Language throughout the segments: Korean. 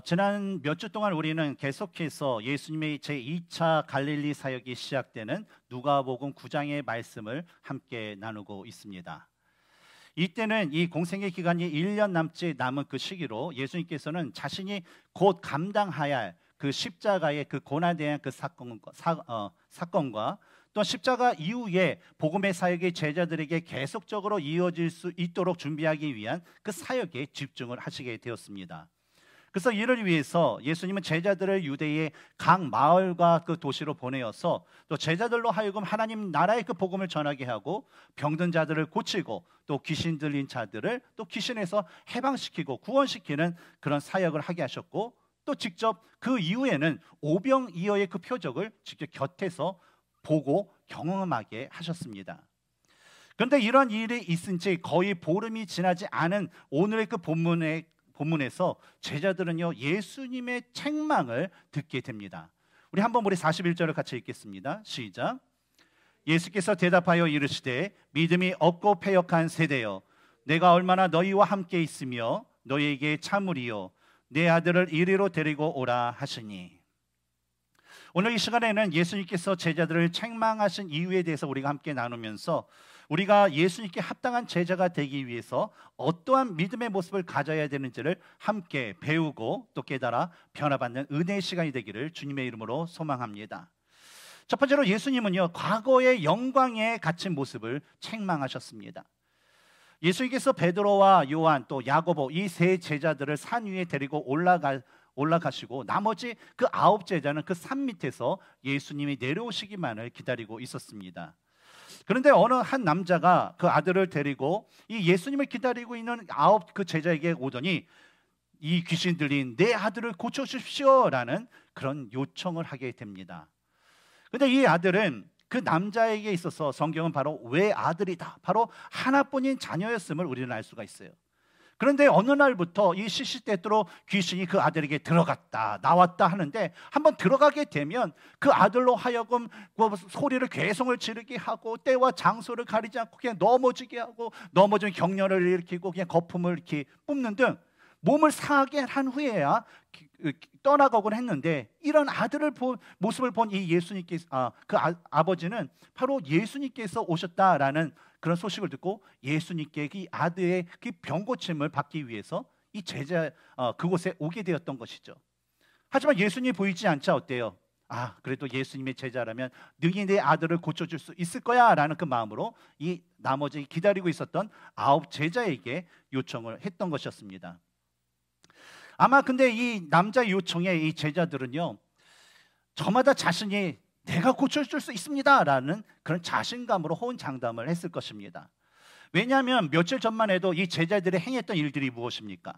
지난 몇 주 동안 우리는 계속해서 예수님의 제2차 갈릴리 사역이 시작되는 누가복음 9장의 말씀을 함께 나누고 있습니다. 이때는 이 공생의 기간이 1년 남짓 남은 그 시기로 예수님께서는 자신이 곧 감당해야 할 그 십자가의 그 고난에 대한 그 사건과 또 십자가 이후에 복음의 사역이 제자들에게 계속적으로 이어질 수 있도록 준비하기 위한 그 사역에 집중을 하시게 되었습니다. 그래서 이를 위해서 예수님은 제자들을 유대의 각 마을과 그 도시로 보내어서 또 제자들로 하여금 하나님 나라의 그 복음을 전하게 하고 병든 자들을 고치고 또 귀신 들린 자들을 또 귀신에서 해방시키고 구원시키는 그런 사역을 하게 하셨고, 또 직접 그 이후에는 오병이어의 그 표적을 직접 곁에서 보고 경험하게 하셨습니다. 그런데 이런 일이 있은 지 거의 보름이 지나지 않은 오늘의 그 본문에서 제자들은요, 예수님의 책망을 듣게 됩니다. 우리 41절을 같이 읽겠습니다. 시작. 예수께서 대답하여 이르시되 믿음이 없고 패역한 세대여, 내가 얼마나 너희와 함께 있으며 너희에게 참으리요, 내 아들을 이리로 데리고 오라 하시니. 오늘 이 시간에는 예수님께서 제자들을 책망하신 이유에 대해서 우리가 함께 나누면서 우리가 예수님께 합당한 제자가 되기 위해서 어떠한 믿음의 모습을 가져야 되는지를 함께 배우고 또 깨달아 변화받는 은혜의 시간이 되기를 주님의 이름으로 소망합니다. 첫 번째로 예수님은요, 과거의 영광에 갇힌 모습을 책망하셨습니다. 예수님께서 베드로와 요한 또 야고보 이 세 제자들을 산 위에 데리고 올라가시고 나머지 그 9 제자는 그 산 밑에서 예수님이 내려오시기만을 기다리고 있었습니다. 그런데 어느 한 남자가 그 아들을 데리고 이 예수님을 기다리고 있는 9 그 제자에게 오더니 이 귀신 들린 내 아들을 고쳐주십시오라는 그런 요청을 하게 됩니다. 그런데 이 아들은 그 남자에게 있어서 성경은 바로 외아들이다, 바로 하나뿐인 자녀였음을 우리는 알 수가 있어요. 그런데 어느 날부터 이 시시때때로 귀신이 그 아들에게 들어갔다 나왔다 하는데, 한번 들어가게 되면 그 아들로 하여금 소리를 괴성을 지르게 하고 때와 장소를 가리지 않고 그냥 넘어지게 하고, 넘어지면 격렬을 일으키고 그냥 거품을 이렇게 뿜는 등 몸을 상하게 한 후에야 떠나가곤 했는데, 이런 아들을 모습을 본 이 예수님께서 아버지는 바로 예수님께서 오셨다라는 그런 소식을 듣고 예수님께 그 아들의 그 병고침을 받기 위해서 이 제자 그곳에 오게 되었던 것이죠. 하지만 예수님이 보이지 않자 어때요? 그래도 예수님의 제자라면 능히 내 아들을 고쳐줄 수 있을 거야 라는 그 마음으로 이 나머지 기다리고 있었던 9 제자에게 요청을 했던 것이었습니다. 아마 근데 이 남자의 요청에 이 제자들은요, 저마다 자신이 내가 고쳐줄 수 있습니다 라는 그런 자신감으로 호언장담을 했을 것입니다. 왜냐하면 며칠 전만 해도 이 제자들이 행했던 일들이 무엇입니까?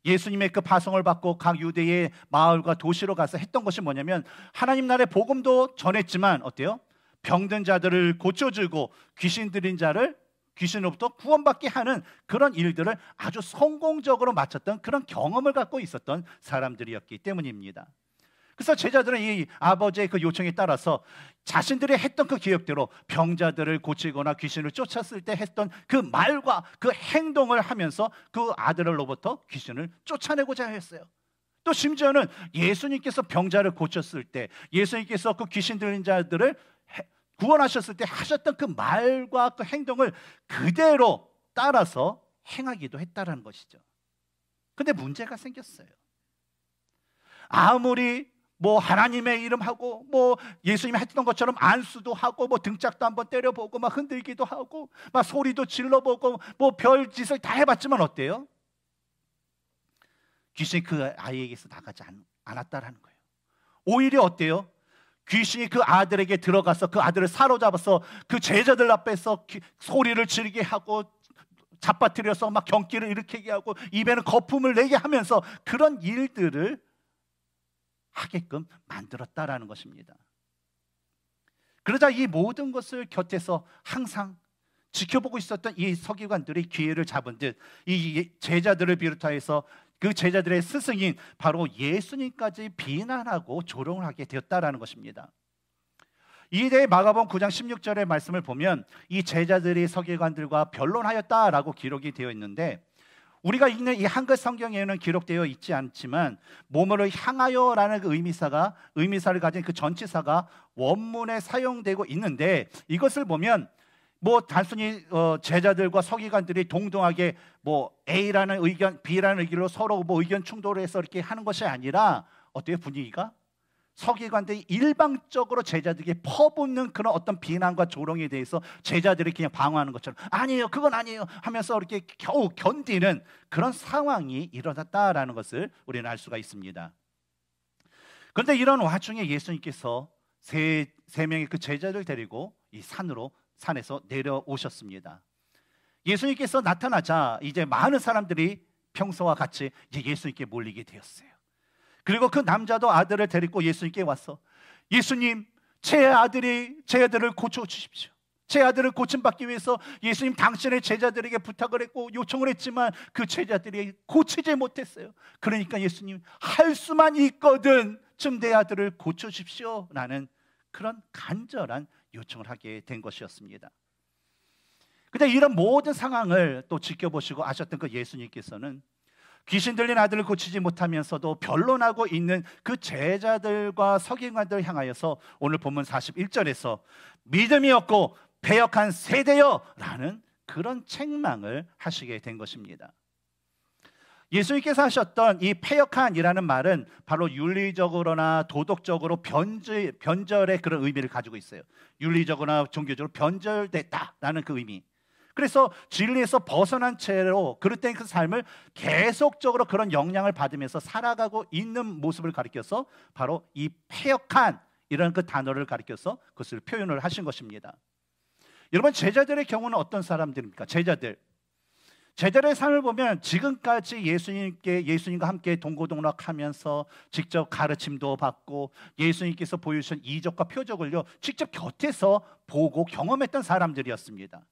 예수님의 그 파송을 받고 각 유대의 마을과 도시로 가서 했던 것이 뭐냐면, 하나님 나라의 복음도 전했지만 어때요? 병든 자들을 고쳐주고 귀신 들린 자를 귀신으로부터 구원받게 하는 그런 일들을 아주 성공적으로 마쳤던 그런 경험을 갖고 있었던 사람들이었기 때문입니다. 그래서 제자들은 이 아버지의 그 요청에 따라서 자신들이 했던 그 기억대로 병자들을 고치거나 귀신을 쫓았을 때 했던 그 말과 그 행동을 하면서 그 아들로부터 귀신을 쫓아내고자 했어요. 또 심지어는 예수님께서 병자를 고쳤을 때, 예수님께서 그 귀신 들린 자들을 구원하셨을 때 하셨던 그 말과 그 행동을 그대로 따라서 행하기도 했다라는 것이죠. 근데 문제가 생겼어요. 아무리 하나님의 이름하고 예수님이 했던 것처럼 안수도 하고 등짝도 한번 때려보고 흔들기도 하고 소리도 질러보고 별짓을 다 해봤지만 어때요? 귀신이 그 아이에게서 나가지 않았다라는 거예요. 오히려 어때요? 귀신이 그 아들에게 들어가서 그 아들을 사로잡아서 그 제자들 앞에서 소리를 지르게 하고 잡아뜨려서 경기를 일으키게 하고 입에는 거품을 내게 하면서 그런 일들을 하게끔 만들었다라는 것입니다. 그러자 이 모든 것을 곁에서 항상 지켜보고 있었던 이 서기관들이 기회를 잡은 듯 이 제자들을 비롯하여서 그 제자들의 스승인 바로 예수님까지 비난하고 조롱을 하게 되었다라는 것입니다. 이에 대해 마가복음 9장 16절의 말씀을 보면 이 제자들이 서기관들과 변론하였다라고 기록이 되어 있는데, 우리가 읽는 이 한글 성경에는 기록되어 있지 않지만 몸으로 향하여라는 그 의미사를 가진 그 전치사가 원문에 사용되고 있는데, 이것을 보면 뭐 단순히 제자들과 서기관들이 동등하게 뭐 A라는 의견, B라는 의견으로 서로 뭐 의견 충돌을 해서 이렇게 하는 것이 아니라, 어떻게 분위기가 서기관들이 일방적으로 제자들에게 퍼붓는 그런 어떤 비난과 조롱에 대해서 제자들이 그냥 방어하는 것처럼 아니에요, 그건 아니에요 하면서 이렇게 겨우 견디는 그런 상황이 일어났다라는 것을 우리는 알 수가 있습니다. 그런데 이런 와중에 예수님께서 세 명의 그 제자들 데리고 이 산에서 내려오셨습니다. 예수님께서 나타나자 이제 많은 사람들이 평소와 같이 이제 예수님께 몰리게 되었어요. 그리고 그 남자도 아들을 데리고 예수님께 와서, 예수님, 제 아들을 고쳐주십시오. 제 아들을 고침받기 위해서 예수님 당신의 제자들에게 부탁을 했고 요청을 했지만 그 제자들이 고치지 못했어요. 그러니까 예수님, 할 수만 있거든 좀 내 아들을 고쳐주십시오 라는 그런 간절한 요청을 하게 된 것이었습니다. 근데 이런 모든 상황을 또 지켜보시고 아셨던 그 예수님께서는 귀신 들린 아들을 고치지 못하면서도 변론하고 있는 그 제자들과 서기관들을 향하여서 오늘 본문 41절에서 믿음이 없고 패역한 세대여 라는 그런 책망을 하시게 된 것입니다. 예수님께서 하셨던 이 패역한이라는 말은 바로 윤리적으로나 도덕적으로 변절의 그런 의미를 가지고 있어요. 윤리적으로나 종교적으로 변절됐다라는 그 의미. 그래서 진리에서 벗어난 채로 그릇된 그 삶을 계속적으로 그런 영향을 받으면서 살아가고 있는 모습을 가리켜서 바로 이 패역한 이런 그 단어를 가리켜서 그것을 표현을 하신 것입니다. 여러분, 제자들의 경우는 어떤 사람들입니까? 제자들의 삶을 보면 지금까지 예수님과 함께 동고동락하면서 직접 가르침도 받고 예수님께서 보여주신 이적과 표적을요 직접 곁에서 보고 경험했던 사람들이었습니다.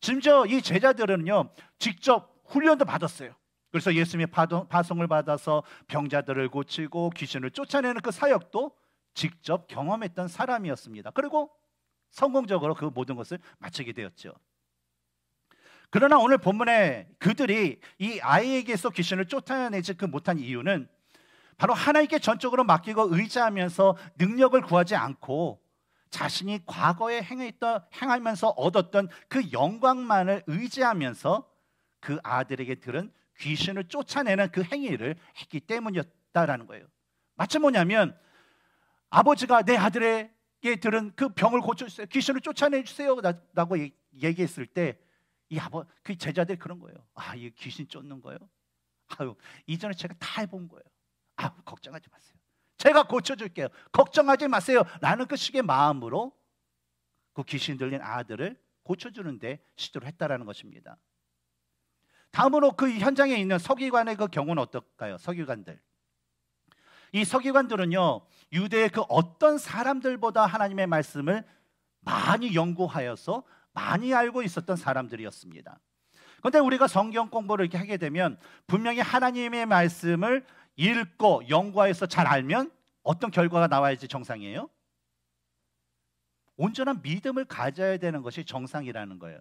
심지어 이 제자들은요 직접 훈련도 받았어요. 그래서 예수님의 파송을 받아서 병자들을 고치고 귀신을 쫓아내는 그 사역도 직접 경험했던 사람이었습니다. 그리고 성공적으로 그 모든 것을 마치게 되었죠. 그러나 오늘 본문에 그들이 이 아이에게서 귀신을 쫓아내지 못한 이유는 바로 하나님께 전적으로 맡기고 의지하면서 능력을 구하지 않고 자신이 과거에 행하면서 얻었던 그 영광만을 의지하면서 그 아들에게 들은 귀신을 쫓아내는 그 행위를 했기 때문이었다라는 거예요. 마치 뭐냐면 아버지가 내 아들에게 들은 그 병을 고쳐주세요, 귀신을 쫓아내주세요 라고 얘기했을 때 그 제자들이 그런 거예요. 이 귀신 쫓는 거예요? 이전에 제가 다 해본 거예요. 걱정하지 마세요. 제가 고쳐줄게요. 걱정하지 마세요 라는 그 식의 마음으로 그 귀신 들린 아들을 고쳐주는데 시도를 했다라는 것입니다. 다음으로 그 현장에 있는 서기관의 그 경우는 어떨까요? 서기관들. 이 서기관들은요 유대의 그 어떤 사람들보다 하나님의 말씀을 많이 연구하여서 많이 알고 있었던 사람들이었습니다. 그런데 우리가 성경 공부를 이렇게 하게 되면 분명히 하나님의 말씀을 읽고 연구해서 잘 알면 어떤 결과가 나와야지 정상이에요? 온전한 믿음을 가져야 되는 것이 정상이라는 거예요.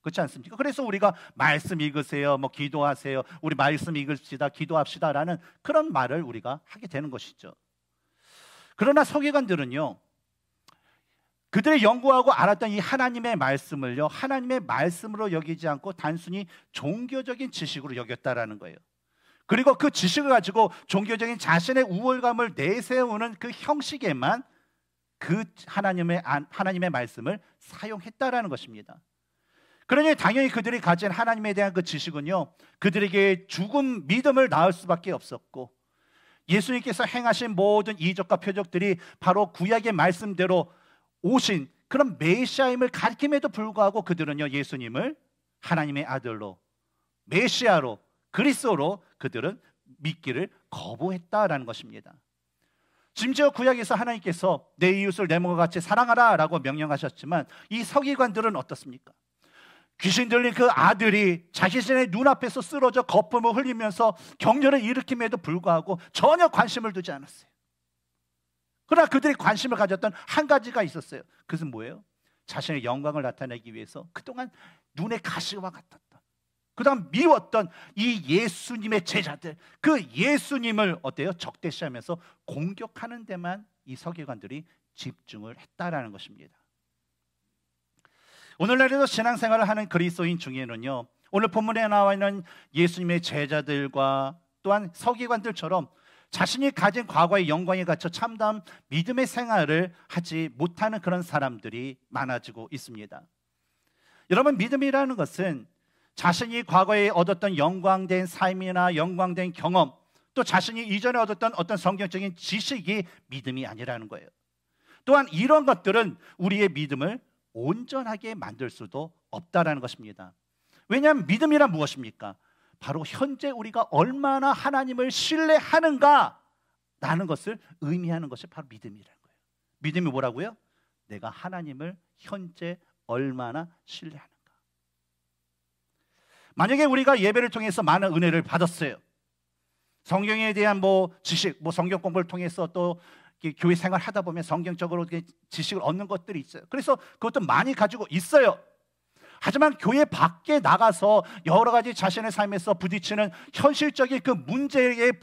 그렇지 않습니까? 그래서 우리가 말씀 읽으세요, 기도하세요, 우리 말씀 읽읍시다, 기도합시다 라는 그런 말을 우리가 하게 되는 것이죠. 그러나 서기관들은요 그들의 연구하고 알았던 이 하나님의 말씀을요 하나님의 말씀으로 여기지 않고 단순히 종교적인 지식으로 여겼다라는 거예요. 그리고 그 지식을 가지고 종교적인 자신의 우월감을 내세우는 그 형식에만 그 하나님의 말씀을 사용했다라는 것입니다. 그러니 당연히 그들이 가진 하나님에 대한 그 지식은요 그들에게 죽은 믿음을 낳을 수밖에 없었고, 예수님께서 행하신 모든 이적과 표적들이 바로 구약의 말씀대로 오신 그런 메시아임을 가리킴에도 불구하고 그들은요 예수님을 하나님의 아들로, 메시아로, 그리스도로 그들은 믿기를 거부했다라는 것입니다. 심지어 구약에서 하나님께서 내 이웃을 내 몸과 같이 사랑하라 라고 명령하셨지만 이 서기관들은 어떻습니까? 귀신 들린 그 아들이 자신의 눈앞에서 쓰러져 거품을 흘리면서 격려를 일으킴에도 불구하고 전혀 관심을 두지 않았어요. 그러나 그들이 관심을 가졌던 한 가지가 있었어요. 그것은 뭐예요? 자신의 영광을 나타내기 위해서 그동안 눈에 가시와 같았던 그다음 미웠던 이 예수님의 제자들, 그 예수님을 어때요? 적대시하면서 공격하는 데만 이 서기관들이 집중을 했다라는 것입니다. 오늘날에도 신앙생활을 하는 그리스도인 중에는요, 오늘 본문에 나와 있는 예수님의 제자들과 또한 서기관들처럼 자신이 가진 과거의 영광에 갇혀 참다운 믿음의 생활을 하지 못하는 그런 사람들이 많아지고 있습니다. 여러분, 믿음이라는 것은 자신이 과거에 얻었던 영광된 삶이나 영광된 경험, 또 자신이 이전에 얻었던 어떤 성경적인 지식이 믿음이 아니라는 거예요. 또한 이런 것들은 우리의 믿음을 온전하게 만들 수도 없다라는 것입니다. 왜냐하면 믿음이란 무엇입니까? 바로 현재 우리가 얼마나 하나님을 신뢰하는가 라는 것을 의미하는 것이 바로 믿음이라는 거예요. 믿음이 뭐라고요? 내가 하나님을 현재 얼마나 신뢰하는가. 만약에 우리가 예배를 통해서 많은 은혜를 받았어요. 성경에 대한 지식, 성경 공부를 통해서 또 교회 생활 하다 보면 성경적으로 지식을 얻는 것들이 있어요. 그래서 그것도 많이 가지고 있어요. 하지만 교회 밖에 나가서 여러 가지 자신의 삶에서 부딪히는 현실적인 그 문제에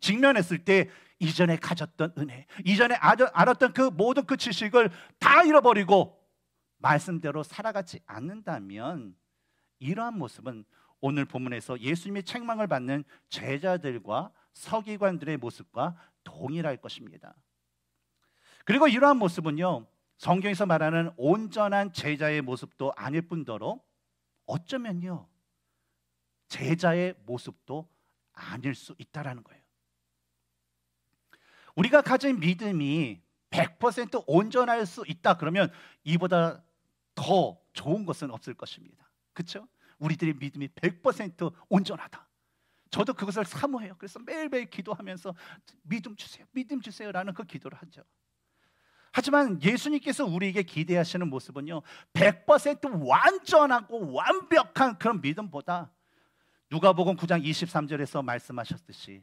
직면했을 때 이전에 가졌던 은혜, 이전에 알았던 그 모든 그 지식을 다 잃어버리고 말씀대로 살아가지 않는다면 이러한 모습은 오늘 본문에서 예수님의 책망을 받는 제자들과 서기관들의 모습과 동일할 것입니다. 그리고 이러한 모습은요, 성경에서 말하는 온전한 제자의 모습도 아닐 뿐더러 어쩌면요, 제자의 모습도 아닐 수 있다라는 거예요. 우리가 가진 믿음이 100% 온전할 수 있다 그러면 이보다 더 좋은 것은 없을 것입니다. 그렇죠? 우리들의 믿음이 100% 온전하다. 저도 그것을 사모해요. 그래서 매일매일 기도하면서 믿음 주세요, 믿음 주세요라는 그 기도를 하죠. 하지만 예수님께서 우리에게 기대하시는 모습은요, 100% 완전하고 완벽한 그런 믿음보다 누가복음 9장 23절에서 말씀하셨듯이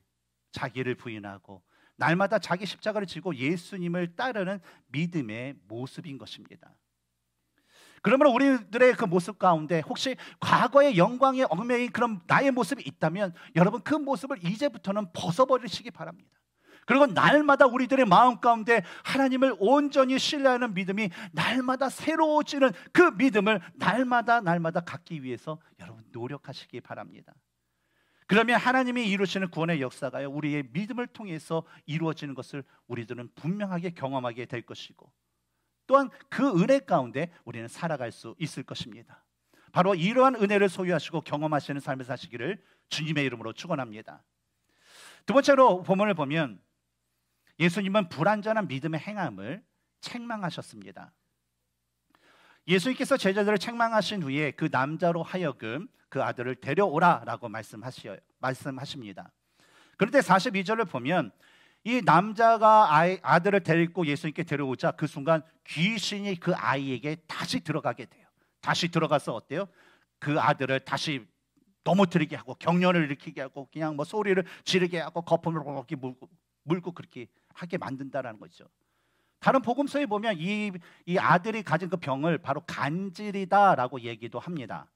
자기를 부인하고 날마다 자기 십자가를 지고 예수님을 따르는 믿음의 모습인 것입니다. 그러면 우리들의 그 모습 가운데 혹시 과거의 영광에 얽매인 그런 나의 모습이 있다면 여러분, 그 모습을 이제부터는 벗어버리시기 바랍니다. 그리고 날마다 우리들의 마음 가운데 하나님을 온전히 신뢰하는 믿음이 날마다 새로워지는 그 믿음을 날마다 갖기 위해서 여러분 노력하시기 바랍니다. 그러면 하나님이 이루시는 구원의 역사가요, 우리의 믿음을 통해서 이루어지는 것을 우리들은 분명하게 경험하게 될 것이고, 또한 그 은혜 가운데 우리는 살아갈 수 있을 것입니다. 바로 이러한 은혜를 소유하시고 경험하시는 삶을 사시기를 주님의 이름으로 축원합니다. 두 번째로 본문을 보면 예수님은 불완전한 믿음의 행함을 책망하셨습니다. 예수님께서 제자들을 책망하신 후에 그 남자로 하여금 그 아들을 데려오라라고 말씀하십니다. 그런데 42절을 보면 이 남자가 아들을 데리고 예수님께 데려오자 그 순간 귀신이 그 아이에게 다시 들어가게 돼요. 다시 들어가서 어때요? 그 아들을 다시 넘어뜨리게 하고 경련을 일으키게 하고 그냥 소리를 지르게 하고 거품을 이렇게 물고 그렇게 하게 만든다라는 거죠. 다른 복음서에 보면 이 아들이 가진 그 병을 바로 간질이다라고 얘기도 합니다.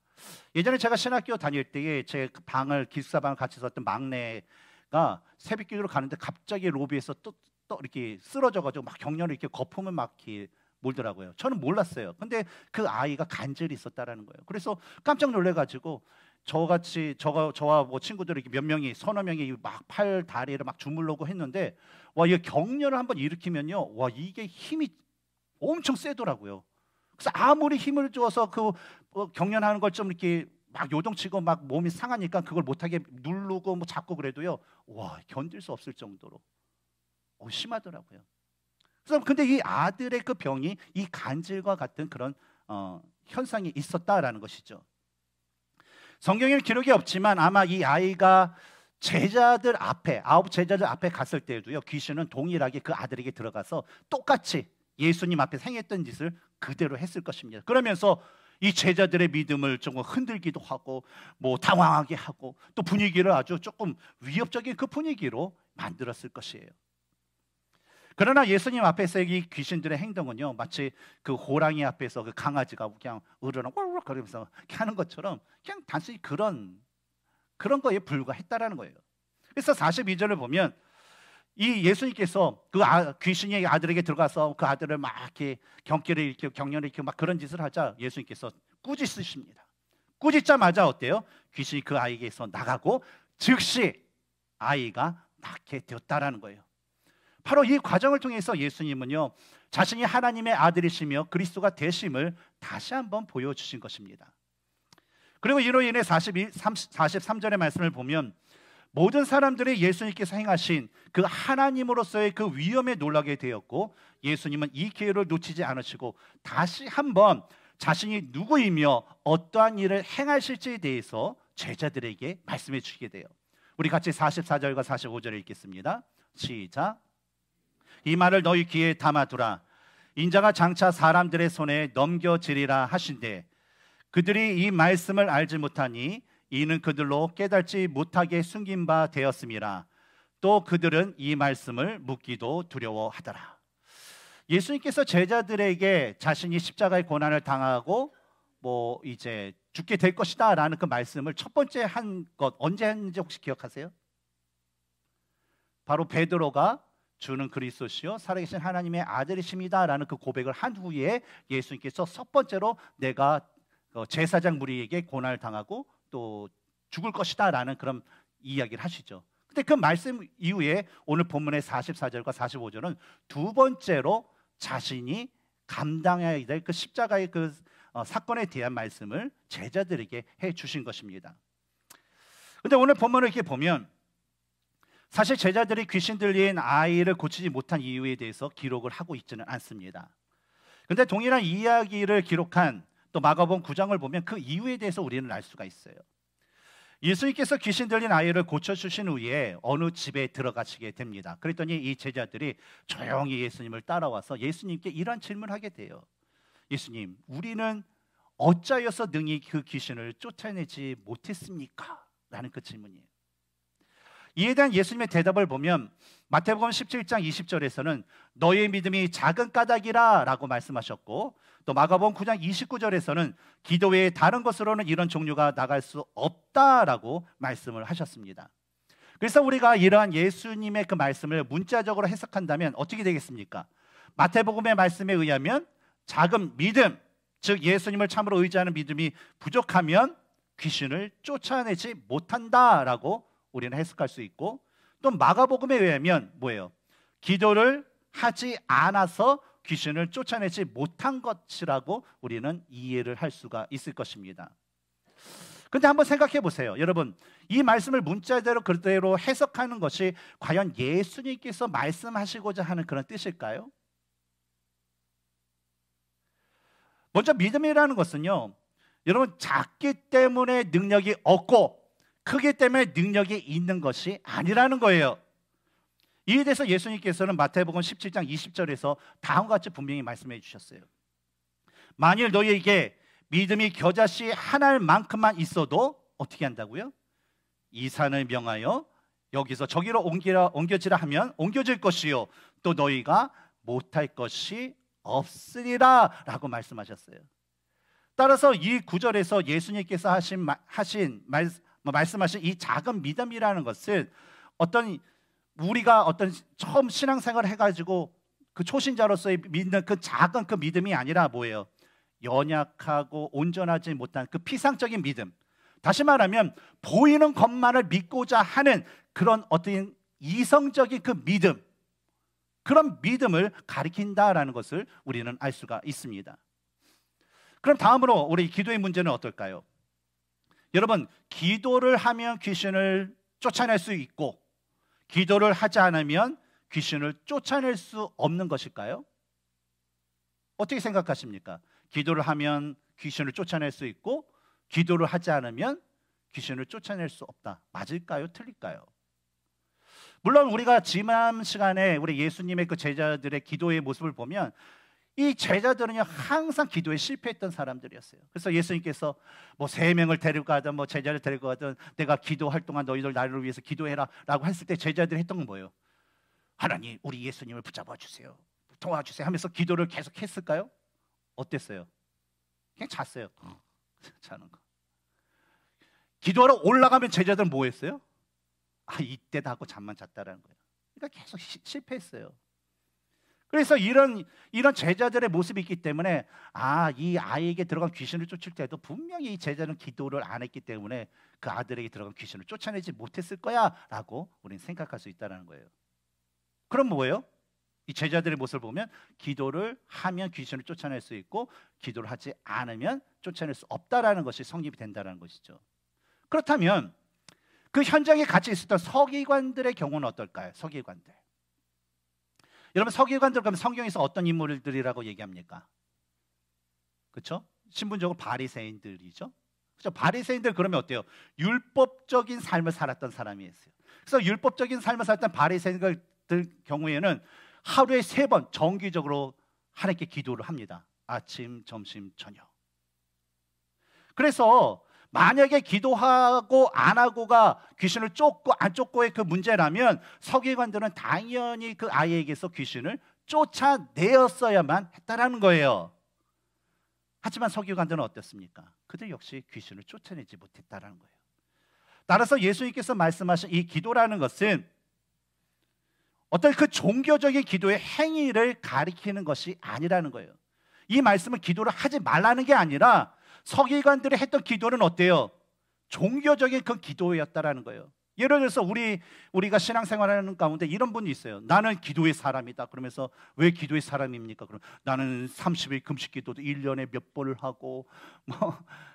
예전에 제가 신학교 다닐 때에 제 방을 기숙사방을 같이 썼던 막내가 새벽기도로 가는데 갑자기 로비에서 또 이렇게 쓰러져가지고 막 경련을 이렇게 거품을 막 이렇게 몰더라고요. 저는 몰랐어요. 근데 그 아이가 간질이 있었다라는 거예요. 그래서 깜짝 놀래가지고 저와 친구들 이렇게 몇 명이 서너 명이 막 팔 다리를 막 주물르고 했는데 이 경련을 한번 일으키면요, 이게 힘이 엄청 세더라고요. 그래서 아무리 힘을 줘서 그 경련하는 걸 좀 이렇게 막 요동치고 막 몸이 상하니까 그걸 못하게 누르고 잡고 그래도요, 견딜 수 없을 정도로 심하더라고요. 그래서 근데 이 아들의 그 병이 이 간질과 같은 그런 현상이 있었다라는 것이죠. 성경에 기록이 없지만 아마 이 아이가 아홉 제자들 앞에 갔을 때에도요, 귀신은 동일하게 그 아들에게 들어가서 똑같이 예수님 앞에 행했던 짓을 그대로 했을 것입니다. 그러면서 이 제자들의 믿음을 조금 흔들기도 하고 당황하게 하고 또 분위기를 아주 조금 위협적인 그 분위기로 만들었을 것이에요. 그러나 예수님 앞에서 이 귀신들의 행동은요, 마치 그 호랑이 앞에서 그 강아지가 그냥 으르렁 꼴꼴 거리면서 하는 것처럼 그냥 단순히 그런 거에 불과했다라는 거예요. 그래서 42절을 보면 이 예수님께서 그 귀신이 아들에게 들어가서 그 아들을 막 이렇게 경기를 일으키고 격려를 일으키고 막 그런 짓을 하자 예수님께서 꾸짖으십니다. 꾸짖자마자 어때요? 귀신이 그 아이에게서 나가고 즉시 아이가 낫게 되었다라는 거예요. 바로 이 과정을 통해서 예수님은요, 자신이 하나님의 아들이시며 그리스도가 되심을 다시 한번 보여주신 것입니다. 그리고 이로 인해 43절의 말씀을 보면 모든 사람들이 예수님께서 행하신 그 하나님으로서의 그 위엄에 놀라게 되었고, 예수님은 이 기회를 놓치지 않으시고 다시 한번 자신이 누구이며 어떠한 일을 행하실지에 대해서 제자들에게 말씀해 주시게 돼요. 우리 같이 44절과 45절을 읽겠습니다. 시작. 이 말을 너희 귀에 담아두라. 인자가 장차 사람들의 손에 넘겨지리라 하신대 그들이 이 말씀을 알지 못하니 이는 그들로 깨닫지 못하게 숨긴 바 되었음이라. 또 그들은 이 말씀을 묻기도 두려워하더라. 예수님께서 제자들에게 자신이 십자가의 고난을 당하고 이제 죽게 될 것이다 라는 그 말씀을 첫 번째 한 것 언제 했는지 혹시 기억하세요? 바로 베드로가 주는 그리스도시요 살아계신 하나님의 아들이십니다 라는 그 고백을 한 후에 예수님께서 첫 번째로 내가 제사장 무리에게 고난을 당하고 또 죽을 것이다 라는 그런 이야기를 하시죠. 근데 그 말씀 이후에 오늘 본문의 44절과 45절은 두 번째로 자신이 감당해야 될 그 십자가의 그 사건에 대한 말씀을 제자들에게 해 주신 것입니다. 근데 오늘 본문을 이렇게 보면 사실 제자들이 귀신 들린 아이를 고치지 못한 이유에 대해서 기록을 하고 있지는 않습니다. 근데 동일한 이야기를 기록한 또 마가복음 9장을 보면 그 이유에 대해서 우리는 알 수가 있어요. 예수님께서 귀신 들린 아이를 고쳐주신 후에 어느 집에 들어가시게 됩니다. 그랬더니 이 제자들이 조용히 예수님을 따라와서 예수님께 이런 질문을 하게 돼요. 예수님, 우리는 어찌하여서 능히 그 귀신을 쫓아내지 못했습니까? 라는 그 질문이에요. 이에 대한 예수님의 대답을 보면 마태복음 17장 20절에서는 너의 믿음이 작은 까닭이라 라고 말씀하셨고, 또 마가복음 9장 29절에서는 기도 외에 다른 것으로는 이런 종류가 나갈 수 없다라고 말씀을 하셨습니다. 그래서 우리가 이러한 예수님의 그 말씀을 문자적으로 해석한다면 어떻게 되겠습니까? 마태복음의 말씀에 의하면 작은 믿음, 즉 예수님을 참으로 의지하는 믿음이 부족하면 귀신을 쫓아내지 못한다라고 우리는 해석할 수 있고, 또 마가복음에 의하면 뭐예요? 기도를 하지 않아서 귀신을 쫓아내지 못한 것이라고 우리는 이해를 할 수가 있을 것입니다. 그런데 한번 생각해 보세요. 여러분, 이 말씀을 문자대로 그대로 해석하는 것이 과연 예수님께서 말씀하시고자 하는 그런 뜻일까요? 먼저 믿음이라는 것은요, 여러분 작기 때문에 능력이 없고 크기 때문에 능력이 있는 것이 아니라는 거예요. 이에 대해서 예수님께서는 마태복음 17장 20절에서 다음과 같이 분명히 말씀해 주셨어요. 만일 너희에게 믿음이 겨자씨 한 알만큼만 있어도 어떻게 한다고요? 이 산을 명하여 여기서 저기로 옮겨지라 하면 옮겨질 것이요 또 너희가 못할 것이 없으리라 라고 말씀하셨어요. 따라서 이 구절에서 예수님께서 말씀하신 이 작은 믿음이라는 것은 우리가 처음 신앙생활을 해가지고 그 초신자로서의 믿는 그 작은 그 믿음이 아니라 뭐예요? 연약하고 온전하지 못한 그 피상적인 믿음, 다시 말하면 보이는 것만을 믿고자 하는 그런 어떤 이성적인 그 믿음, 그런 믿음을 가리킨다라는 것을 우리는 알 수가 있습니다. 그럼 다음으로 우리 기도의 문제는 어떨까요? 여러분, 기도를 하면 귀신을 쫓아낼 수 있고 기도를 하지 않으면 귀신을 쫓아낼 수 없는 것일까요? 어떻게 생각하십니까? 기도를 하면 귀신을 쫓아낼 수 있고 기도를 하지 않으면 귀신을 쫓아낼 수 없다. 맞을까요? 틀릴까요? 물론 우리가 지난 시간에 우리 예수님의 그 제자들의 기도의 모습을 보면 이 제자들은요 항상 기도에 실패했던 사람들이었어요. 그래서 예수님께서 3명을 데리고 가든 제자를 데리고 가든 내가 기도할 동안 너희들 나를 위해서 기도해라 라고 했을 때 제자들이 했던 건 뭐예요? 하나님 우리 예수님을 붙잡아 주세요, 도와주세요 하면서 기도를 계속 했을까요? 어땠어요? 그냥 잤어요. 자는 거. 기도하러 올라가면 제자들은 뭐 했어요? 이때다 하고 잠만 잤다라는 거예요. 그러니까 계속 실패했어요. 그래서 이런 제자들의 모습이 있기 때문에 이 아이에게 들어간 귀신을 쫓을 때도 분명히 이 제자는 기도를 안 했기 때문에 그 아들에게 들어간 귀신을 쫓아내지 못했을 거야 라고 우리는 생각할 수 있다는 거예요. 그럼 뭐예요? 이 제자들의 모습을 보면 기도를 하면 귀신을 쫓아낼 수 있고 기도를 하지 않으면 쫓아낼 수 없다라는 것이 성립이 된다는 것이죠. 그렇다면 그 현장에 같이 있었던 서기관들의 경우는 어떨까요? 서기관들. 여러분 서기관들 그러면 성경에서 어떤 인물들이라고 얘기합니까? 그렇죠? 신분적으로 바리새인들이죠. 그렇죠? 바리새인들 그러면 어때요? 율법적인 삶을 살았던 사람이었어요. 그래서 율법적인 삶을 살았던 바리새인들 경우에는 하루에 3번 정기적으로 하나님께 기도를 합니다. 아침, 점심, 저녁. 그래서 만약에 기도하고 안 하고가 귀신을 쫓고 안 쫓고의 그 문제라면 서기관들은 당연히 그 아이에게서 귀신을 쫓아내었어야만 했다라는 거예요. 하지만 서기관들은 어땠습니까? 그들 역시 귀신을 쫓아내지 못했다라는 거예요. 따라서 예수님께서 말씀하신 이 기도라는 것은 어떤 그 종교적인 기도의 행위를 가리키는 것이 아니라는 거예요. 이 말씀은 기도를 하지 말라는 게 아니라 서기관들이 했던 기도는 어때요? 종교적인 그 기도였다라는 거예요. 예를 들어서 우리가 신앙생활하는 가운데 이런 분이 있어요. 나는 기도의 사람이다. 그러면서 왜 기도의 사람입니까? 그럼 나는 30일 금식 기도도 1년에 몇 번을 하고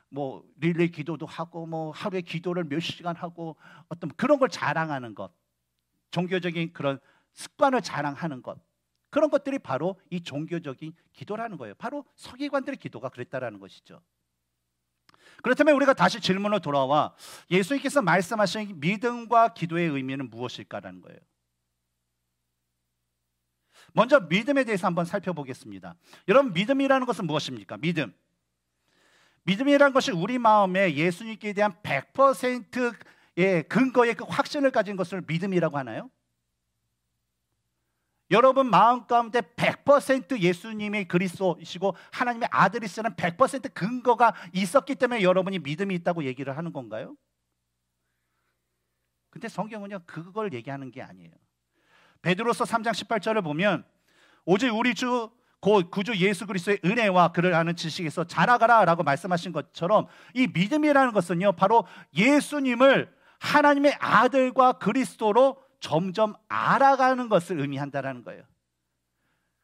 뭐 릴레이 기도도 하고 뭐 하루에 기도를 몇 시간 하고 어떤 그런 걸 자랑하는 것, 종교적인 그런 습관을 자랑하는 것, 그런 것들이 바로 이 종교적인 기도라는 거예요. 바로 서기관들의 기도가 그랬다라는 것이죠. 그렇다면 우리가 다시 질문으로 돌아와 예수님께서 말씀하신 믿음과 기도의 의미는 무엇일까라는 거예요. 먼저 믿음에 대해서 한번 살펴보겠습니다. 여러분 믿음이라는 것은 무엇입니까? 믿음이라는 것이 우리 마음에 예수님께 대한 100%의 근거의 그 확신을 가진 것을 믿음이라고 하나요? 여러분 마음 가운데 100% 예수님이 그리스도이시고 하나님의 아들이시라는 100% 근거가 있었기 때문에 여러분이 믿음이 있다고 얘기를 하는 건가요? 근데 성경은요 그걸 얘기하는 게 아니에요. 베드로서 3장 18절을 보면 오직 우리 주 곧 구주 예수 그리스도의 은혜와 그를 아는 지식에서 자라가라 라고 말씀하신 것처럼 이 믿음이라는 것은요 바로 예수님을 하나님의 아들과 그리스도로 점점 알아가는 것을 의미한다는 거예요.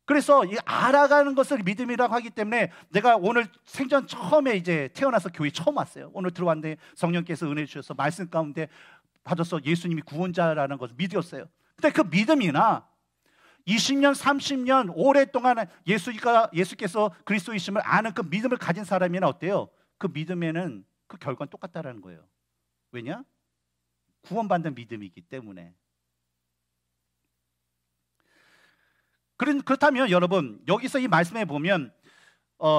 그래서 이 알아가는 것을 믿음이라고 하기 때문에 내가 오늘 생전 처음에 이제 태어나서 교회 처음 왔어요. 오늘 들어왔는데 성령께서 은혜 주셔서 말씀 가운데 받아서 예수님이 구원자라는 것을 믿었어요. 근데 그 믿음이나 20년, 30년 오랫동안 예수께서 그리스도이심을 아는 그 믿음을 가진 사람이나 어때요? 그 믿음에는 그 결과는 똑같다라는 거예요. 왜냐? 구원받는 믿음이기 때문에. 그렇다면 여러분 여기서 이 말씀에 보면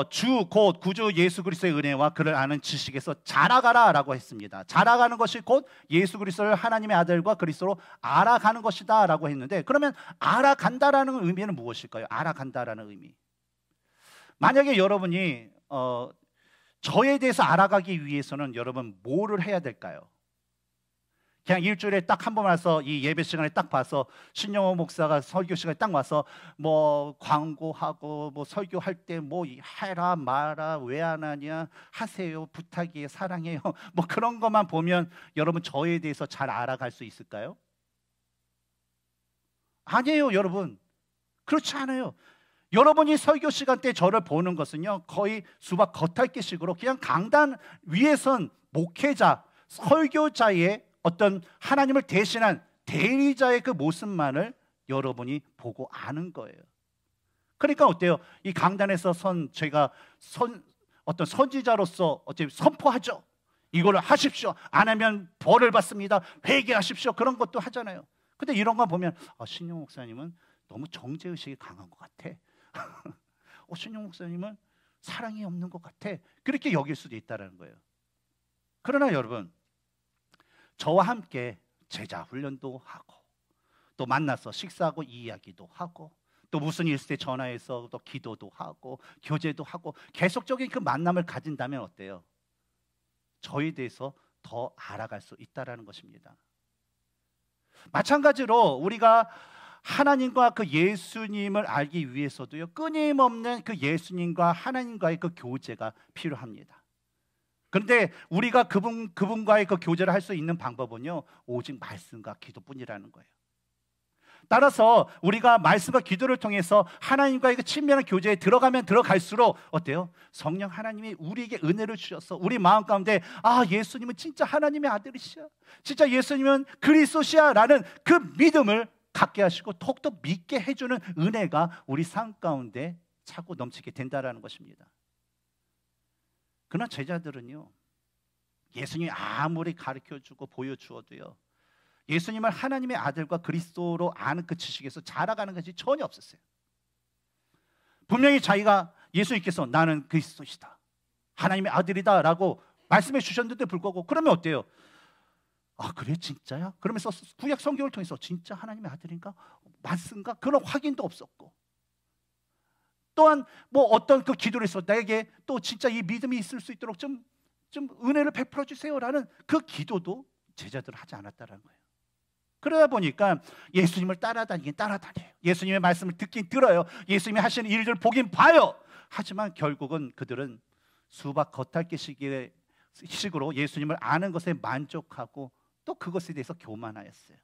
주 곧 구주 예수 그리스도의 은혜와 그를 아는 지식에서 자라가라 라고 했습니다. 자라가는 것이 곧 예수 그리스도를 하나님의 아들과 그리스도로 알아가는 것이다 라고 했는데 그러면 알아간다라는 의미는 무엇일까요? 알아간다라는 의미. 만약에 여러분이 저에 대해서 알아가기 위해서는 여러분 뭐를 해야 될까요? 그냥 일주일에 딱 한 번 와서 이 예배 시간에 딱 봐서 신영호 목사가 설교 시간에 딱 와서 뭐 광고하고 뭐 설교할 때 뭐 해라 마라 왜 안 하냐 하세요 부탁이에요 사랑해요 뭐 그런 것만 보면 여러분 저에 대해서 잘 알아갈 수 있을까요? 아니에요 여러분. 그렇지 않아요. 여러분이 설교 시간 때 저를 보는 것은요 거의 수박 겉핥기식으로 그냥 강단 위에 선 목회자 설교자의 어떤 하나님을 대신한 대리자의 그 모습만을 여러분이 보고 아는 거예요. 그러니까 어때요? 이 강단에서 제가 어떤 선지자로서 어떻게 선포하죠. 이걸 하십시오. 안 하면 벌을 받습니다. 회개하십시오. 그런 것도 하잖아요. 근데 이런 거 보면 신영 목사님은 너무 정죄의식이 강한 것 같아. 신영 목사님은 사랑이 없는 것 같아. 그렇게 여길 수도 있다는 거예요. 그러나 여러분 저와 함께 제자 훈련도 하고 또 만나서 식사하고 이야기도 하고, 또 무슨 일 있을 때 전화해서 또 기도도 하고 교제도 하고 계속적인 그 만남을 가진다면 어때요? 저에 대해서 더 알아갈 수 있다라는 것입니다. 마찬가지로 우리가 하나님과 그 예수님을 알기 위해서도요, 끊임없는 그 예수님과 하나님과의 그 교제가 필요합니다. 그런데 우리가 그분과의 그 교제를 할 수 있는 방법은요, 오직 말씀과 기도뿐이라는 거예요. 따라서 우리가 말씀과 기도를 통해서 하나님과의 그 친밀한 교제에 들어가면 들어갈수록 어때요? 성령 하나님이 우리에게 은혜를 주셔서 우리 마음 가운데 예수님은 진짜 하나님의 아들이시야, 진짜 예수님은 그리스도시야 라는 그 믿음을 갖게 하시고 더욱더 믿게 해주는 은혜가 우리 삶 가운데 차고 넘치게 된다는 것입니다. 그러나 제자들은요, 예수님이 아무리 가르쳐주고 보여주어도요, 예수님을 하나님의 아들과 그리스도로 아는 그 지식에서 자라가는 것이 전혀 없었어요. 분명히 자기가 예수님께서 나는 그리스도시다, 하나님의 아들이다 라고 말씀해 주셨는데 불구하고, 그러면 어때요? 그래 진짜야? 그러면서 구약 성경을 통해서 진짜 하나님의 아들인가? 맞습니까? 그런 확인도 없었고, 또한 뭐 어떤 그 기도를 해서 나에게 또 진짜 이 믿음이 있을 수 있도록 좀 은혜를 베풀어 주세요라는 그 기도도 제자들은 하지 않았다는 거예요. 그러다 보니까 예수님을 따라다니긴 따라다녀요. 예수님의 말씀을 듣긴 들어요. 예수님이 하시는 일들을 보긴 봐요. 하지만 결국은 그들은 수박 겉핥기식으로 예수님을 아는 것에 만족하고 또 그것에 대해서 교만하였어요.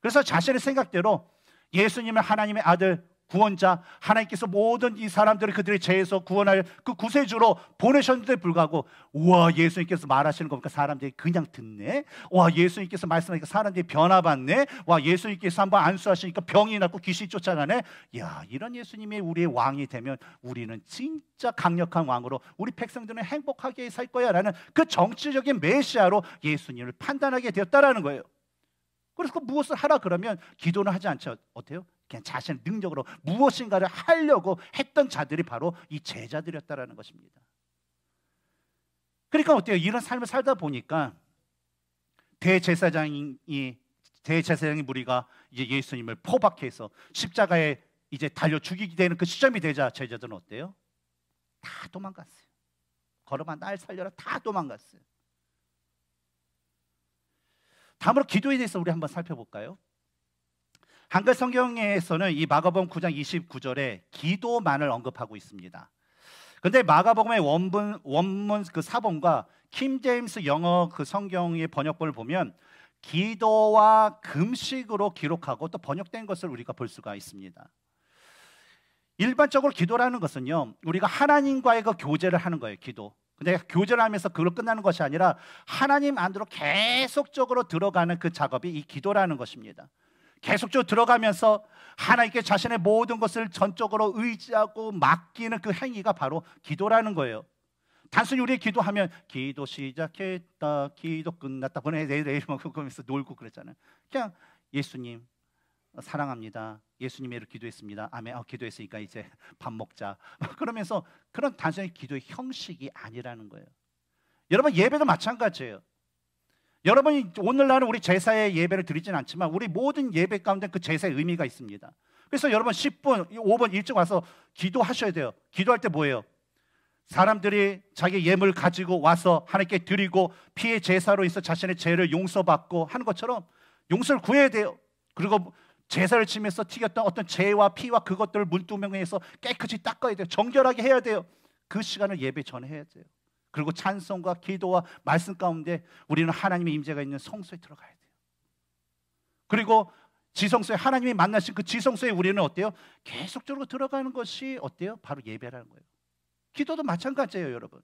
그래서 자신의 생각대로 예수님을 하나님의 아들, 구원자, 하나님께서 모든 이 사람들을 그들의 죄에서 구원할 그 구세주로 보내셨는데 불구하고, 우와, 예수님께서 말하시는 거니까 사람들이 그냥 듣네. 와, 예수님께서 말씀하니까 사람들이 변화받네. 와, 예수님께서 한번 안수하시니까 병이 낫고 귀신이 쫓아가네. 야, 이런 예수님이 우리의 왕이 되면 우리는 진짜 강력한 왕으로 우리 백성들은 행복하게 살 거야 라는 그 정치적인 메시아로 예수님을 판단하게 되었다라는 거예요. 그래서 그 무엇을 하라 그러면 기도는 하지 않죠. 어때요? 그냥 자신의 능력으로 무엇인가를 하려고 했던 자들이 바로 이 제자들이었다라는 것입니다. 그러니까 어때요? 이런 삶을 살다 보니까 대제사장이 무리가 이제 예수님을 포박해서 십자가에 이제 달려 죽이게 되는 그 시점이 되자 제자들은 어때요? 다 도망갔어요. 걸어봐 날 살려라, 다 도망갔어요. 다음으로 기도에 대해서 우리 한번 살펴볼까요? 한글 성경에서는 이 마가복음 9장 29절에 기도만을 언급하고 있습니다. 근데 마가복음의 원문 그 사본과 킹 제임스 영어 그 성경의 번역본을 보면 기도와 금식으로 기록하고 또 번역된 것을 우리가 볼 수가 있습니다. 일반적으로 기도라는 것은요, 우리가 하나님과의 그 교제를 하는 거예요. 기도. 근데 교제를 하면서 그걸로 끝나는 것이 아니라 하나님 안으로 계속적으로 들어가는 그 작업이 이 기도라는 것입니다. 계속적으로 들어가면서 하나님께 자신의 모든 것을 전적으로 의지하고 맡기는 그 행위가 바로 기도라는 거예요. 단순히 우리 기도하면 기도 시작했다, 기도 끝났다, 내일 그러면서 놀고 그랬잖아요. 그냥 예수님 사랑합니다, 예수님의 이름으로 기도했습니다, 아멘, 기도했으니까 이제 밥 먹자, 그러면서 그런 단순히 기도의 형식이 아니라는 거예요. 여러분, 예배도 마찬가지예요. 여러분이 오늘날은 우리 제사의 예배를 드리진 않지만 우리 모든 예배 가운데 그 제사의 의미가 있습니다. 그래서 여러분 10분, 5분 일찍 와서 기도하셔야 돼요. 기도할 때 뭐예요? 사람들이 자기 예물 가지고 와서 하나님께 드리고 피의 제사로 있어 자신의 죄를 용서받고 하는 것처럼 용서를 구해야 돼요. 그리고 제사를 지면서 튀겼던 어떤 죄와 피와 그것들을 문두명해서 깨끗이 닦아야 돼요. 정결하게 해야 돼요. 그 시간을 예배 전에 해야 돼요. 그리고 찬송과 기도와 말씀 가운데 우리는 하나님의 임재가 있는 성소에 들어가야 돼요. 그리고 지성소에 하나님이 만나신 그 지성소에 우리는 어때요? 계속적으로 들어가는 것이 어때요? 바로 예배라는 거예요. 기도도 마찬가지예요, 여러분.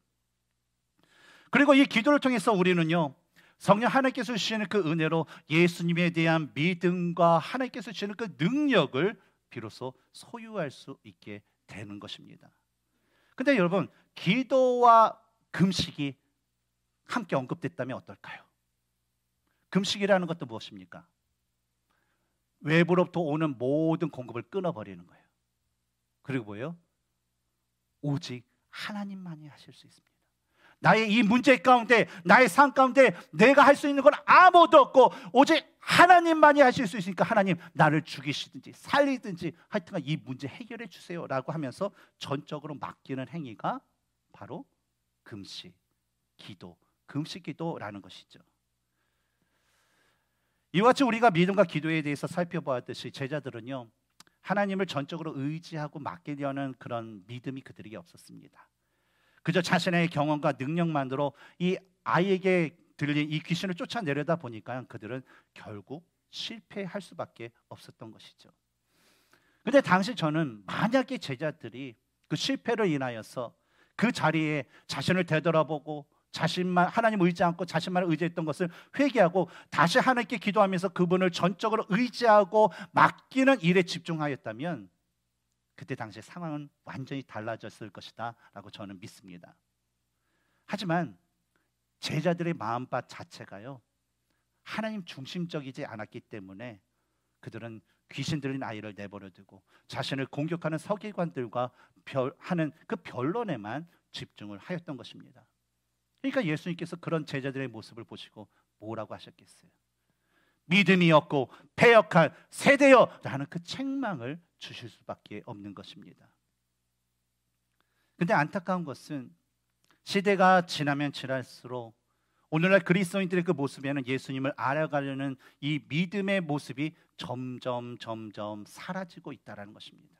그리고 이 기도를 통해서 우리는요, 성령 하나님께서 주시는 그 은혜로 예수님에 대한 믿음과 하나님께서 주시는 그 능력을 비로소 소유할 수 있게 되는 것입니다. 근데 여러분, 기도와 금식이 함께 언급됐다면 어떨까요? 금식이라는 것도 무엇입니까? 외부로부터 오는 모든 공급을 끊어버리는 거예요. 그리고 뭐예요? 오직 하나님만이 하실 수 있습니다. 나의 이 문제 가운데, 나의 삶 가운데 내가 할 수 있는 건 아무것도 없고 오직 하나님만이 하실 수 있으니까 하나님 나를 죽이시든지 살리든지 하여튼간 이 문제 해결해 주세요 라고 하면서 전적으로 맡기는 행위가 바로 금식, 기도, 금식 기도라는 것이죠. 이와 같이 우리가 믿음과 기도에 대해서 살펴보았듯이 제자들은요, 하나님을 전적으로 의지하고 맡기려는 그런 믿음이 그들에게 없었습니다. 그저 자신의 경험과 능력만으로 이 아이에게 들린 이 귀신을 쫓아내려다 보니까 그들은 결국 실패할 수밖에 없었던 것이죠. 근데 당시 저는 만약에 제자들이 그 실패를 인하여서 그 자리에 자신을 되돌아보고 자신만 하나님을 의지 않고 자신만을 의지했던 것을 회개하고 다시 하나님께 기도하면서 그분을 전적으로 의지하고 맡기는 일에 집중하였다면 그때 당시 상황은 완전히 달라졌을 것이다 라고 저는 믿습니다. 하지만 제자들의 마음밭 자체가요, 하나님 중심적이지 않았기 때문에 그들은 귀신 들린 아이를 내버려 두고 자신을 공격하는 서기관들과 하는 그 변론에만 집중을 하였던 것입니다. 그러니까 예수님께서 그런 제자들의 모습을 보시고 뭐라고 하셨겠어요? 믿음이 없고 패역한 세대여 라는 그 책망을 주실 수밖에 없는 것입니다. 그런데 안타까운 것은 시대가 지나면 지날수록 오늘날 그리스도인들의 그 모습에는 예수님을 알아가려는 이 믿음의 모습이 점점 사라지고 있다는 것입니다.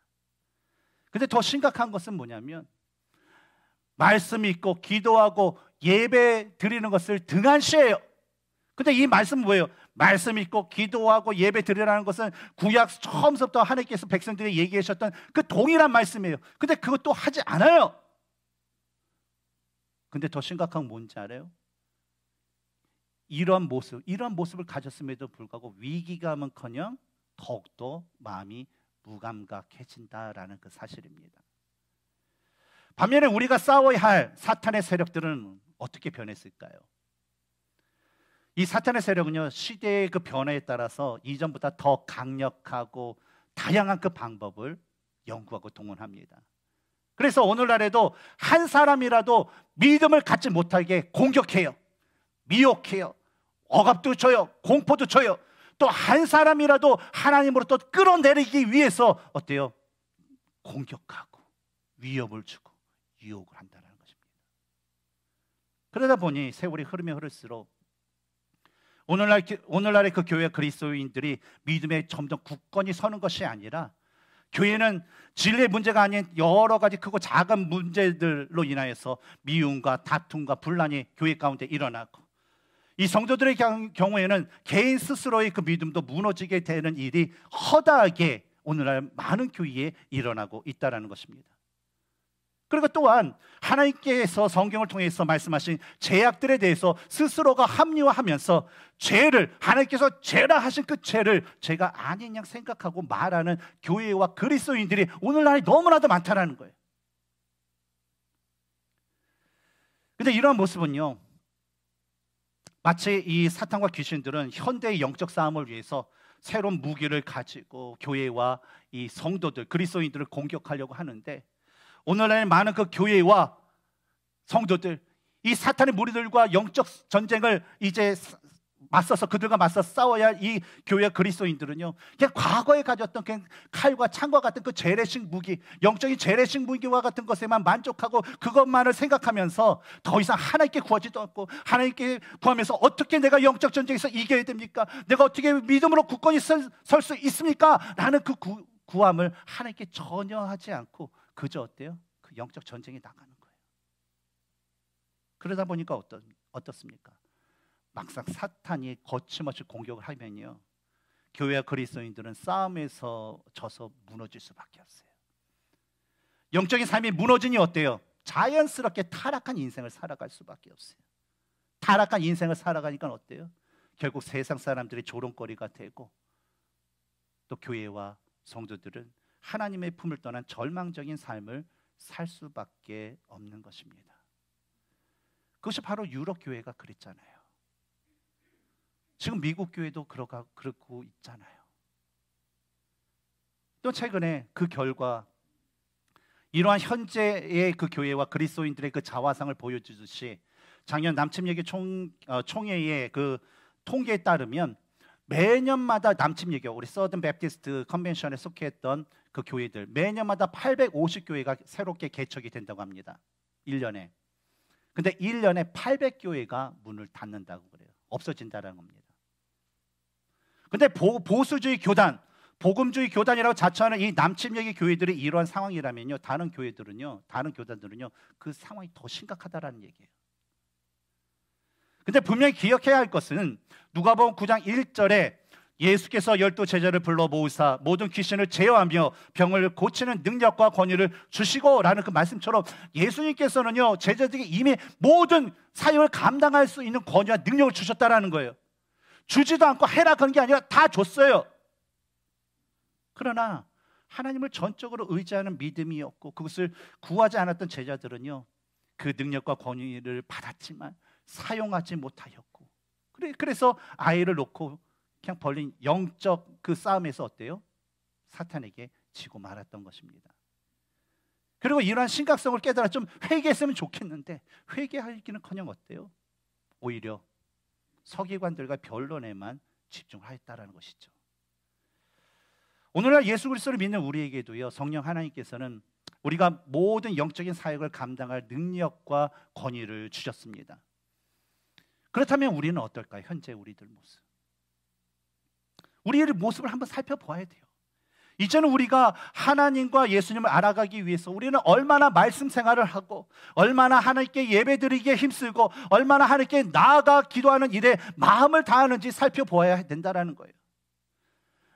그런데 더 심각한 것은 뭐냐면 말씀 읽고 기도하고 예배 드리는 것을 등한시해요. 근데 이 말씀은 뭐예요? 말씀 읽고 기도하고 예배 드리라는 것은 구약 처음부터 하나님께서 백성들에게 얘기하셨던 그 동일한 말씀이에요. 근데 그것도 하지 않아요. 근데 더 심각한 건 뭔지 알아요? 이런 모습을 가졌음에도 불구하고 위기감은커녕 더욱더 마음이 무감각해진다라는 그 사실입니다. 반면에 우리가 싸워야 할 사탄의 세력들은 어떻게 변했을까요? 이 사탄의 세력은요, 시대의 그 변화에 따라서 이전보다 더 강력하고 다양한 그 방법을 연구하고 동원합니다. 그래서 오늘날에도 한 사람이라도 믿음을 갖지 못하게 공격해요. 미혹해요. 억압도 줘요. 공포도 줘요. 또 한 사람이라도 하나님으로 또 끌어내리기 위해서 어때요? 공격하고 위협을 주고 유혹을 한다는 것입니다. 그러다 보니 세월이 흐르면 흐를수록 오늘날의 그 교회 그리스도인들이 믿음에 점점 굳건히 서는 것이 아니라 교회는 진리의 문제가 아닌 여러 가지 크고 작은 문제들로 인하여서 미움과 다툼과 분란이 교회 가운데 일어나고 이 성도들의 경우에는 개인 스스로의 그 믿음도 무너지게 되는 일이 허다하게 오늘날 많은 교회에 일어나고 있다는 것입니다. 그리고 또한 하나님께서 성경을 통해서 말씀하신 죄악들에 대해서 스스로가 합리화하면서 죄를, 하나님께서 죄라 하신 그 죄를 죄가 아닌 양 생각하고 말하는 교회와 그리스도인들이 오늘날에 너무나도 많다는 거예요. 근데 이러한 모습은요, 마치 이 사탄과 귀신들은 현대의 영적 싸움을 위해서 새로운 무기를 가지고 교회와 이 성도들, 그리스도인들을 공격하려고 하는데, 오늘날 많은 그 교회와 성도들, 이 사탄의 무리들과 영적 전쟁을 이제 맞서서 그들과 맞서 싸워야 이 교회 그리스도인들은요, 그냥 과거에 가졌던 그냥 칼과 창과 같은 그 재래식 무기, 영적인 재래식 무기와 같은 것에만 만족하고 그것만을 생각하면서 더 이상 하나님께 구하지도 않고, 하나님께 구하면서 어떻게 내가 영적 전쟁에서 이겨야 됩니까? 내가 어떻게 믿음으로 굳건히 설 수 있습니까? 라는 그 구함을 하나님께 전혀 하지 않고 그저 어때요? 그 영적 전쟁에 나가는 거예요. 그러다 보니까 어떻습니까? 막상 사탄이 거침없이 공격을 하면요, 교회와 그리스도인들은 싸움에서 져서 무너질 수밖에 없어요. 영적인 삶이 무너지니 어때요? 자연스럽게 타락한 인생을 살아갈 수밖에 없어요. 타락한 인생을 살아가니까 어때요? 결국 세상 사람들이 조롱거리가 되고 또 교회와 성도들은 하나님의 품을 떠난 절망적인 삶을 살 수밖에 없는 것입니다. 그것이 바로 유럽 교회가 그랬잖아요. 지금 미국 교회도 그러고 있잖아요. 또 최근에 그 결과 이러한 현재의 그 교회와 그리스도인들의 그 자화상을 보여주듯이 작년 남침예교 총회의 그 통계에 따르면 매년마다 남침예교, 우리 서든 베프티스트 컨벤션에 속해했던 그 교회들 매년마다 850교회가 새롭게 개척이 된다고 합니다. 1년에. 근데 1년에 800교회가 문을 닫는다고 그래요. 없어진다는 겁니다. 근데 보수주의 교단, 복음주의 교단이라고 자처하는 이 남침예교 교회들이 이러한 상황이라면요, 다른 교단들은요 그 상황이 더 심각하다라는 얘기예요. 근데 분명히 기억해야 할 것은 누가복음 9장 1절에 예수께서 12 제자를 불러 모으사 모든 귀신을 제어하며 병을 고치는 능력과 권위를 주시고 라는 그 말씀처럼 예수님께서는요 제자들에게 이미 모든 사역을 감당할 수 있는 권위와 능력을 주셨다라는 거예요. 주지도 않고 해라 그런 게 아니라 다 줬어요. 그러나 하나님을 전적으로 의지하는 믿음이 없고 그것을 구하지 않았던 제자들은요 그 능력과 권위를 받았지만 사용하지 못하였고, 그래서 아이를 놓고 그냥 벌린 영적 그 싸움에서 어때요? 사탄에게 지고 말았던 것입니다. 그리고 이러한 심각성을 깨달아 좀 회개했으면 좋겠는데 회개하기는커녕 어때요? 오히려 서기관들과 변론에만 집중하였다라는 것이죠. 오늘날 예수 그리스도를 믿는 우리에게도요 성령 하나님께서는 우리가 모든 영적인 사역을 감당할 능력과 권위를 주셨습니다. 그렇다면 우리는 어떨까요? 현재 우리들 모습, 우리의 모습을 한번 살펴보아야 돼요. 이제는 우리가 하나님과 예수님을 알아가기 위해서 우리는 얼마나 말씀 생활을 하고 얼마나 하나님께 예배드리기에 힘쓰고 얼마나 하나님께 나아가 기도하는 일에 마음을 다하는지 살펴보아야 된다는 거예요.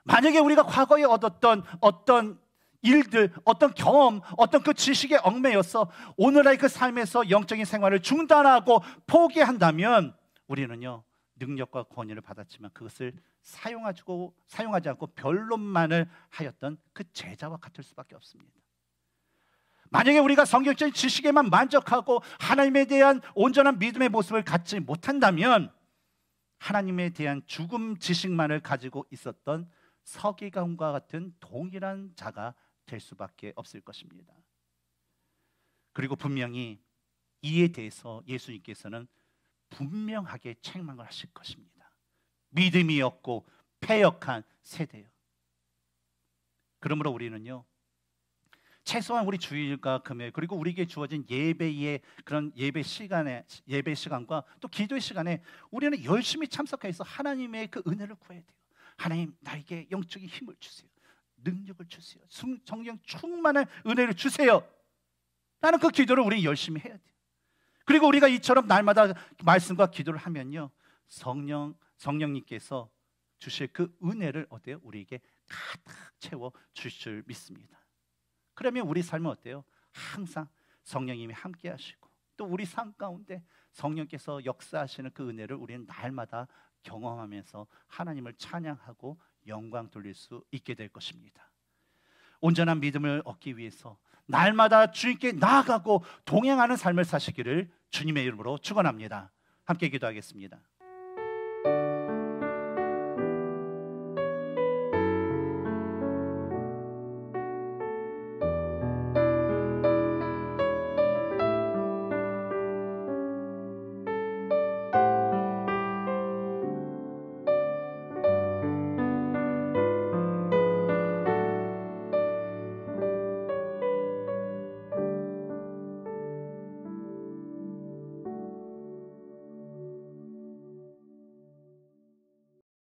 만약에 우리가 과거에 얻었던 어떤 일들, 어떤 경험, 어떤 그 지식에 얽매여서 오늘날 그 삶에서 영적인 생활을 중단하고 포기한다면 우리는요 능력과 권위를 받았지만 그것을 사용하지 않고 변론만을 하였던 그 제자와 같을 수밖에 없습니다. 만약에 우리가 성경적인 지식에만 만족하고 하나님에 대한 온전한 믿음의 모습을 갖지 못한다면 하나님에 대한 죽음 지식만을 가지고 있었던 서기관과 같은 동일한 자가 될 수밖에 없을 것입니다. 그리고 분명히 이에 대해서 예수님께서는 분명하게 책망을 하실 것입니다. 믿음이 없고 패역한 세대요. 그러므로 우리는요 최소한 우리 주일과 금요일 그리고 우리에게 주어진 예배의 그런 예배 시간과 또 기도의 시간에 우리는 열심히 참석해서 하나님의 그 은혜를 구해야 돼요. 하나님 나에게 영적인 힘을 주세요. 능력을 주세요. 성령 충만한 은혜를 주세요. 라는 그 기도를 우리 열심히 해야 돼요. 그리고 우리가 이처럼 날마다 말씀과 기도를 하면요 성령님께서 주실 그 은혜를 어때요? 우리에게 가득 채워 주실 줄 믿습니다. 그러면 우리 삶은 어때요? 항상 성령님이 함께 하시고 또 우리 삶 가운데 성령께서 역사하시는 그 은혜를 우리는 날마다 경험하면서 하나님을 찬양하고 영광 돌릴 수 있게 될 것입니다. 온전한 믿음을 얻기 위해서 날마다 주님께 나아가고 동행하는 삶을 사시기를 주님의 이름으로 축원합니다. 함께 기도하겠습니다.